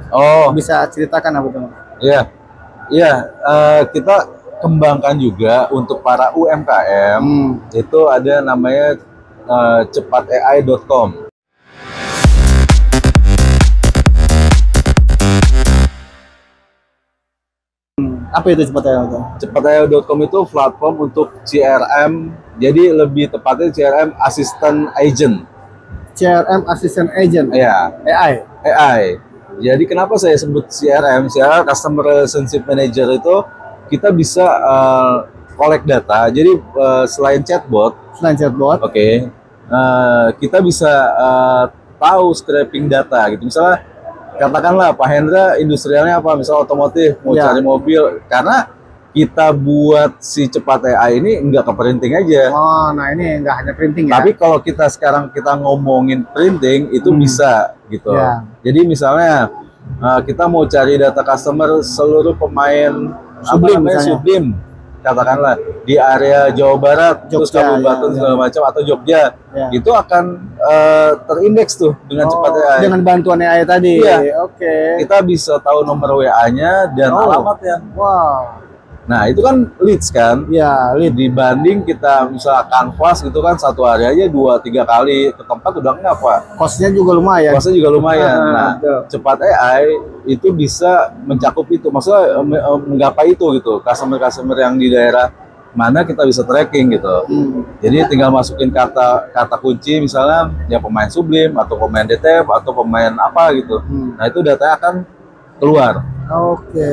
Oh, Bisa ceritakan apa tuh? iya. Iya, kita kembangkan juga untuk para UMKM. Itu ada namanya cepatai.com. Apa itu sebetulnya itu? Cepatai.com itu platform untuk CRM, jadi lebih tepatnya CRM Assistant Agent. CRM Assistant Agent, Ya, AI. AI. Jadi kenapa saya sebut CRM? Customer Relationship Manager itu kita bisa collect data. Jadi selain chatbot, Selain chatbot, kita bisa tahu scraping data gitu. Misalnya katakanlah Pak Hendra industrialnya apa, misal otomotif, mau ya. cari mobil, karena kita buat si cepat AI ini nggak ke printing aja. Oh, nah ini nggak hanya printing ya. Tapi kalau kita sekarang kita ngomongin printing itu bisa gitu. Ya. Jadi misalnya kita mau cari data customer seluruh pemain Sublim misalnya. Sublim, katakanlah di area Jawa Barat, terus Jogja, kabupaten segala macam atau Jogja, itu akan terindeks tuh dengan cepat AI. Dengan bantuan AI tadi. Iya. Oke. Kita bisa tahu nomor WA-nya dan alamatnya. Wow. Nah, itu kan leads kan? Ya, lead. Dibanding kita misalnya canvas gitu kan, satu hari aja 2-3 kali ke tempat udah enggak, Pak. Costnya juga lumayan. Costnya juga lumayan. Nah, cepat AI itu bisa mencakup itu. Maksudnya menggapai itu gitu. Customer-customer yang di daerah mana kita bisa tracking gitu. Jadi tinggal masukin kata kunci misalnya ya pemain Sublim atau pemain DTF atau pemain apa gitu. Nah, itu datanya akan keluar. Oke,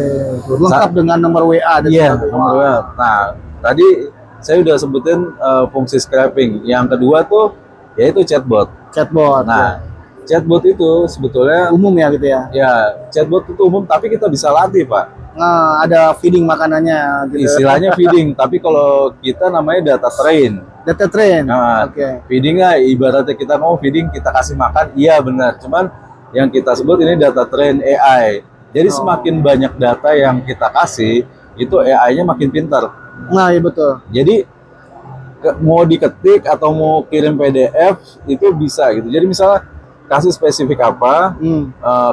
lengkap dengan nomor WA. Iya, nomor WA. Nah, tadi saya udah sebutin fungsi scraping. Yang kedua tuh yaitu chatbot. Chatbot. Nah, chatbot itu sebetulnya umum ya gitu ya? Ya, chatbot itu umum, tapi kita bisa latih, Pak. Nah, ada feeding makanannya. Gitu. Istilahnya feeding, tapi kalau kita namanya data train. Data train. Nah, feedingnya ibaratnya kita mau feeding, kita kasih makan, iya benar. Cuman yang kita sebut ini data train AI. Jadi semakin banyak data yang kita kasih, itu AI-nya makin pintar. Nah, iya betul. Jadi mau diketik atau mau kirim PDF itu bisa gitu. Jadi misalnya kasih spesifik apa,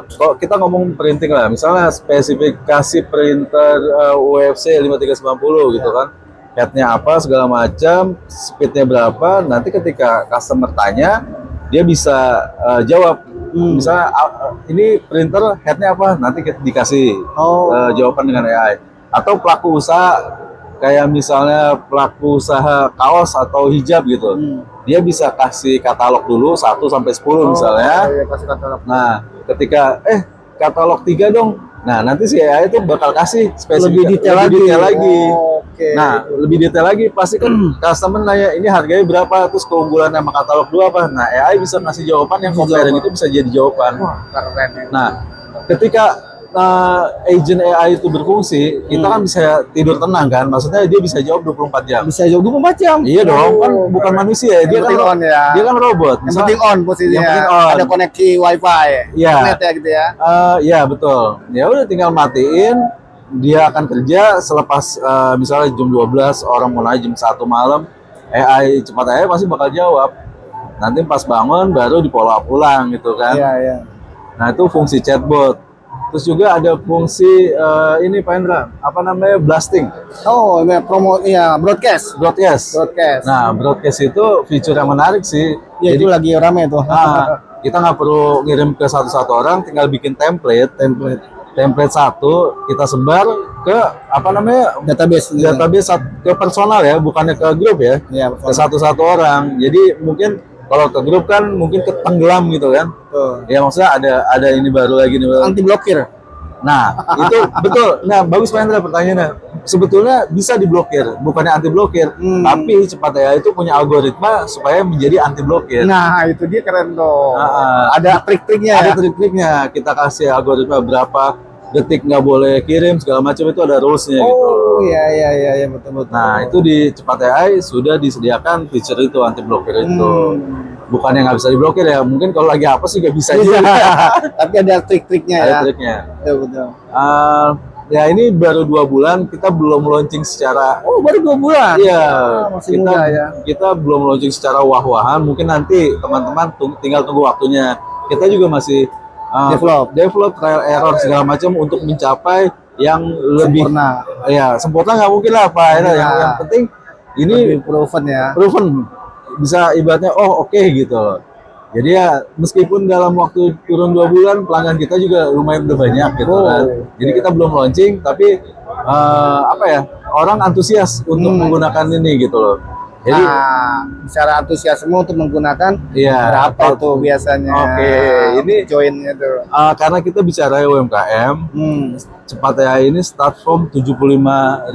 kalau kita ngomong printing lah, misalnya spesifikasi printer UFC 5390 gitu kan, headnya apa segala macam, speednya berapa, nanti ketika customer tanya, dia bisa jawab. Misalnya ini printer headnya apa, nanti dikasih jawaban dengan AI. Atau pelaku usaha kayak misalnya pelaku usaha kaos atau hijab gitu, dia bisa kasih katalog dulu 1 sampai 10 misalnya. Kasih katalog. Nah, ketika katalog 3 dong. Nah, nanti si AI itu bakal kasih lebih detail lagi. Nah, lebih detail lagi pasti kan customer nanya ini harganya berapa, terus keunggulan sama katalog 2 apa. Nah, AI bisa ngasih jawaban yang comparing itu bisa jadi jawaban. Wah, keren ya. Nah, ketika agent AI itu berfungsi, kita kan bisa tidur tenang kan, maksudnya dia bisa jawab 24 jam. Bisa jawab 24 jam? Iya dong, kan bukan manusia, dia kan on ya. Dia kan robot. Yang penting on posisinya. Yang penting on. Ada koneksi WiFi, internet ya gitu ya. Iya betul. Ya udah tinggal matiin, dia akan kerja selepas misalnya jam 12 orang mau nanya jam 1 malam, AI cepat AI pasti bakal jawab. Nanti pas bangun baru di follow up ulang gitu kan. Iya. Nah, itu fungsi chatbot. Terus juga ada fungsi ini Pak Hendra, apa namanya, blasting. Oh, broadcast. Nah, broadcast itu fitur yang menarik sih. Ya, jadi itu lagi rame tuh. Kita nggak perlu ngirim ke satu-satu orang, tinggal bikin template satu, kita sebar ke apa namanya, database ke personal ya, bukannya ke grup ya, ke satu-satu orang. Jadi mungkin kalau ke grup kan mungkin ketenggelam gitu kan. Ya maksudnya ada ini baru lagi nih. Anti blokir. Nah, itu betul. Nah, bagus Pak Hendra pertanyaannya. Sebetulnya bisa diblokir, bukannya anti blokir, tapi cepat AI itu punya algoritma supaya menjadi anti blokir. Nah, itu dia keren tuh. Ada trik-triknya. Ada trik-triknya. Kita kasih algoritma berapa detik nggak boleh kirim segala macam, itu ada rules-nya gitu. Oh iya betul. Nah, itu di cepat AI sudah disediakan feature itu, anti blokir itu. Bukan yang nggak bisa diblokir ya, mungkin kalau lagi apa sih nggak bisa juga. Tapi ada trik-triknya ya. Ada triknya. Betul. Ya ini baru 2 bulan, kita belum launching secara. Oh, baru 2 bulan. Iya. Masih muda ya. Kita belum launching secara wah-wahan. Mungkin nanti teman-teman tinggal tunggu waktunya. Kita juga masih develop trial error segala macam untuk mencapai yang lebih Sempurna. ya sempurna nggak mungkin lah Pak. Yang penting ini Lebih proven ya. proven bisa ibaratnya oke gitu loh. Jadi ya meskipun dalam waktu turun 2 bulan pelanggan kita juga lumayan udah banyak gitu kan. Jadi kita belum launching tapi apa ya orang antusias untuk menggunakan ini gitu loh. Jadi bicara antusiasme untuk menggunakan berapa tuh biasanya? Oke, ini joinnya tuh. Karena kita bicara UMKM, Cepat AI ini start from 75.000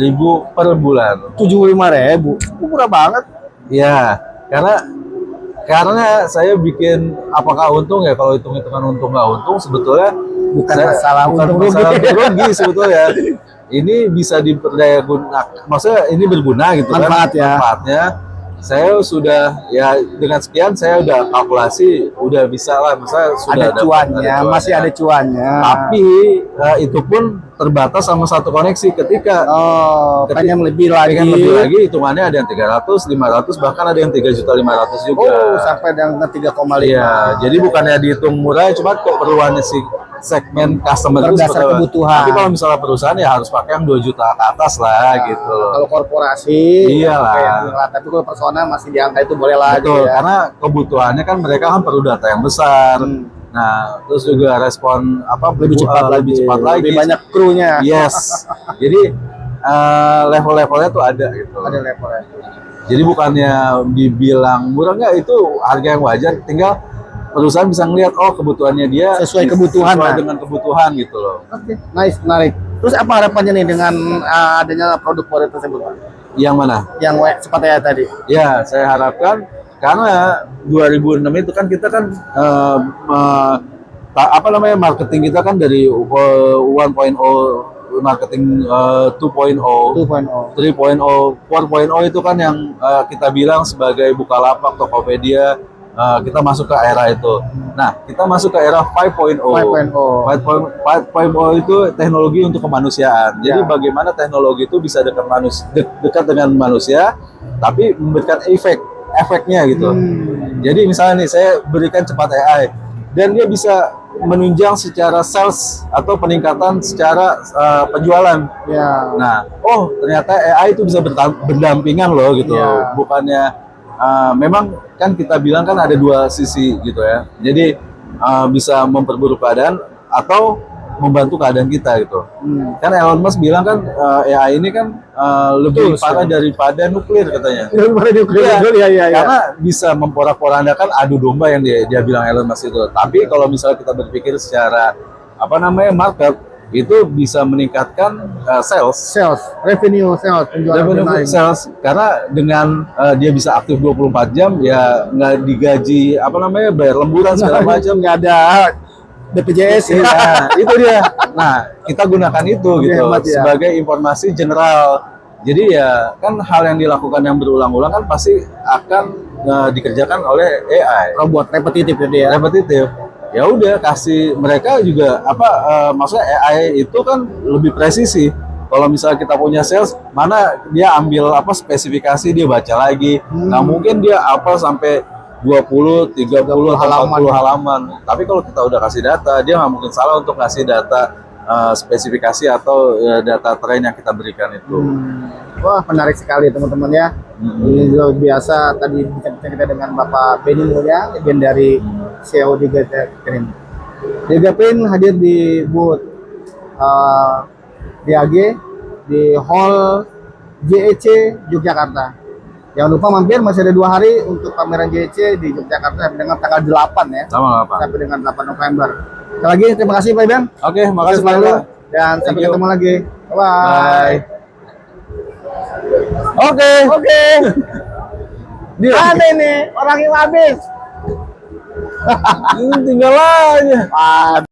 per bulan. 75.000, murah banget. Ya, karena saya bikin apakah untung ya, kalau hitung-hitungan untung nggak untung sebetulnya bukan masalah rugi sebetulnya. Ini bisa diperdaya gunakan, maksudnya ini berguna gitu manfaat kan, manfaatnya. Saya sudah ya dengan sekian saya udah kalkulasi, udah bisa lah, misalnya sudah ada cuannya, masih ada cuannya. Tapi itu pun terbatas sama satu koneksi ketika pengen lebih lagi, hitungannya ada yang 300, 500, bahkan ada yang 3.500.000 juga. Sampai dengan 3,5. Iya, jadi bukannya dihitung murah, cuma keperluannya si segmen customer itu berdasar kebutuhan. Tapi kalau misalnya perusahaan ya harus pakai yang 2 juta ke atas lah gitu. Kalau korporasi iyalah. Tapi kalau personal masih di angka itu boleh lah. Betul, ya. Karena kebutuhannya kan mereka kan perlu data yang besar. Nah, terus juga respon lebih cepat lagi, lebih banyak krunya. Yes. Jadi level-levelnya tuh ada gitu. Ada levelnya. Jadi bukannya dibilang murah, nggak, itu harga yang wajar, tinggal perusahaan bisa ngelihat kebutuhannya dia sesuai kebutuhan dengan kebutuhan gitu loh. Oke, nice, menarik. Terus apa harapannya nih dengan adanya produk baru tersebut, Pak? Yang mana? Yang Cepat AI tadi. Ya, saya harapkan karena 2006 itu kan kita kan marketing kita kan dari 1.0 marketing 2.0, 3.0, 4.0 itu kan yang kita bilang sebagai Bukalapak, Tokopedia. Kita masuk ke era itu. Nah, kita masuk ke era 5.0. 5.0 itu teknologi untuk kemanusiaan. Jadi bagaimana teknologi itu bisa dekat dengan manusia, tapi memberikan efeknya gitu. Jadi misalnya nih, saya berikan Cepat AI, dan dia bisa menunjang secara sales atau peningkatan secara penjualan. Nah, ternyata AI itu bisa berdampingan loh gitu. Bukannya memang kan kita bilang kan ada 2 sisi gitu ya. Jadi bisa memperburuk keadaan atau membantu keadaan kita gitu. Kan Elon Musk bilang kan AI ini kan lebih parah daripada nuklir katanya. Karena bisa memporak-porandakan adu domba yang dia bilang Elon Musk itu. Tapi kalau misalnya kita berpikir secara market, itu bisa meningkatkan revenue sales, karena dengan dia bisa aktif 24 jam ya nggak digaji bayar lemburan segala macam, nggak ada BPJS itu dia. Nah, kita gunakan itu gitu sebagai informasi general. Jadi ya kan hal yang dilakukan yang berulang-ulang kan pasti akan dikerjakan oleh AI, robot repetitif. Ya udah, kasih mereka juga maksudnya AI itu kan lebih presisi. Kalau misalnya kita punya sales, mana dia ambil spesifikasi, dia baca lagi. Nah, mungkin dia sampai 20, 30, 40 halaman. Tapi kalau kita udah kasih data, dia nggak mungkin salah untuk ngasih data spesifikasi atau data tren yang kita berikan itu. Wah, menarik sekali teman-teman ya. Ini luar biasa. Tadi bincang-bincang kita dengan Bapak Benny Mulya, bagian dari CEO di Gapin. Gapin hadir di booth DAG di Hall JEC Yogyakarta. Jangan lupa mampir, masih ada 2 hari untuk pameran JEC di Yogyakarta sampai dengan tanggal 8 ya. Sampai dengan 8 November. Sekali lagi terima kasih Pak Iban. Oke, makasih Pak. Dan sampai ketemu lagi. Bye. Oke. Ada ini orang yang habis. Tinggal aja.